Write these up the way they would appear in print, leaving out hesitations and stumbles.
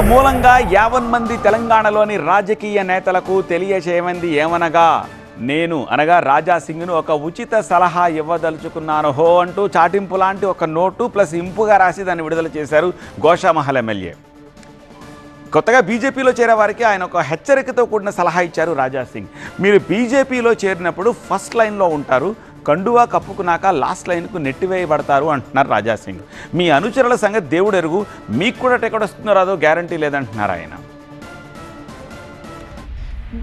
మూలంగా 50 మంది తెలంగాణలోని రాజకీయ నేతలకు తెలియచేయమంది ఏమనగా నేను అనగా రాజా సింగ్ను ఒక ఉచిత సలహా ఇవ్వదలుచుకున్నాను హో అంటూ చాటింపు లాంటి ఒక నోటు ప్లస్ ఇంపుగా రాసి దాన్ని విడుదల చేశారు గోషామహల్ ఎమ్మెల్యే. కొత్తగా బీజేపీలో చేరే వారికి ఆయన ఒక హెచ్చరికతో కూడిన సలహా ఇచ్చారు రాజా సింగ్. మీరు బీజేపీలో చేరినప్పుడు ఫస్ట్ లైన్లో ఉంటారు, కండువా కప్పుకున్నాక లాస్ట్ లైన్కు నెట్టివేయబడతారు అంటున్నారు రాజా సింగ్. మీ అనుచరుల సంగతి దేవుడు ఎరుగు, మీకు కూడా టికెట్ వస్తుందో రాదో గ్యారంటీ లేదంటున్నారు ఆయన.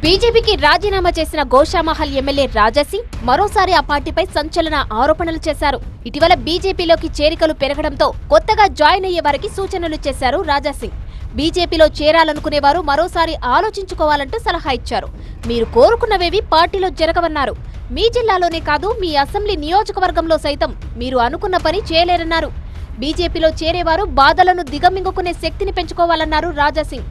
బీజేపీకి రాజీనామా చేసిన గోషామహల్ ఎమ్మెల్యే రాజాసింగ్ మరోసారి ఆ పార్టీపై సంచలన ఆరోపణలు చేశారు. ఇటీవల బీజేపీలోకి చేరికలు పెరగడంతో కొత్తగా జాయిన్ అయ్యే వారికి సూచనలు చేశారు రాజాసింగ్. బీజేపీలో చేరాలనుకునేవారు మరోసారి ఆలోచించుకోవాలంటూ సలహా ఇచ్చారు. మీరు కోరుకున్నవేవి పార్టీలో జరగవన్నారు. మీ జిల్లాలోనే కాదు, మీ అసెంబ్లీ నియోజకవర్గంలో సైతం మీరు అనుకున్న పని చేయలేరన్నారు. బీజేపీలో చేరేవారు బాధలను దిగమింగుకునే శక్తిని పెంచుకోవాలన్నారు రాజాసింగ్.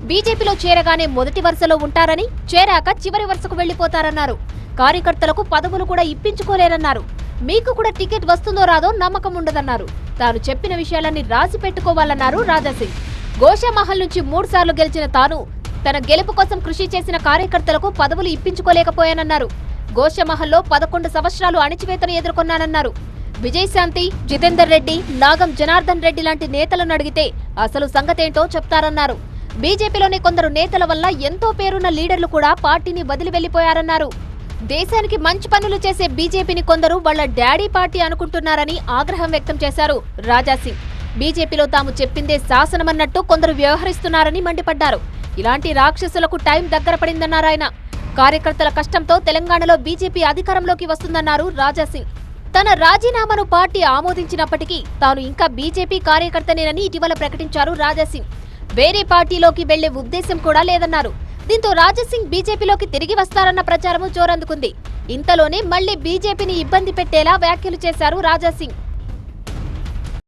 బీజేపీలో చేరగానే మొదటి వరుసలో ఉంటారని, చేరాక చివరి వరుసకు వెళ్లిపోతారన్నారు. కార్యకర్తలకు పదవులు కూడా ఇప్పించుకోలేరన్నారు. మీకు కూడా టికెట్ వస్తుందో రాదో నమ్మకం ఉండదన్నారు. తాను చెప్పిన విషయాలన్నీ రాసి పెట్టుకోవాలన్నారు రాజాసింగ్. గోషామహల్ నుంచి 3 సార్లు గెలిచిన తాను తన గెలుపు కోసం కృషి చేసిన కార్యకర్తలకు పదవులు ఇప్పించుకోలేకపోయానన్నారు. గోషామహల్లో 11 సంవత్సరాలు అణిచివేతను ఎదుర్కొన్నానన్నారు. విజయశాంతి, జితేందర్ రెడ్డి, నాగం జనార్దన్ రెడ్డి లాంటి నేతలను అడిగితే అసలు సంగతేంటో చెప్తారన్నారు. బీజేపీలోని కొందరు నేతల వల్ల ఎంతో పేరున్న లీడర్లు కూడా పార్టీని వదిలి వెళ్లిపోయారన్నారు. దేశానికి మంచి పనులు చేసే బీజేపీని కొందరు వాళ్ల డాడీ పార్టీ అనుకుంటున్నారని ఆగ్రహం వ్యక్తం చేశారు రాజాసింగ్. బీజేపీలో తాము చెప్పిందే శాసనమన్నట్టు కొందరు వ్యవహరిస్తున్నారని మండిపడ్డారు. ఇలాంటి రాక్షసులకు టైం దగ్గర పడిందన్నారు ఆయన. కార్యకర్తల కష్టంతో తెలంగాణలో బీజేపీ అధికారంలోకి వస్తుందన్నారు రాజాసింగ్. తన రాజీనామాను పార్టీ ఆమోదించినప్పటికీ తాను ఇంకా బీజేపీ కార్యకర్తనేనని ఇటీవల ప్రకటించారు రాజాసింగ్. వేరే పార్టీలోకి వెళ్లే ఉద్దేశం కూడా లేదన్నారు. దీంతో రాజాసింగ్ బీజేపీలోకి తిరిగి వస్తారన్న ప్రచారము జోరందుకుంది. ఇంతలోనే మళ్లీ బీజేపీని ఇబ్బంది పెట్టేలా వ్యాఖ్యలు చేశారు రాజాసింగ్.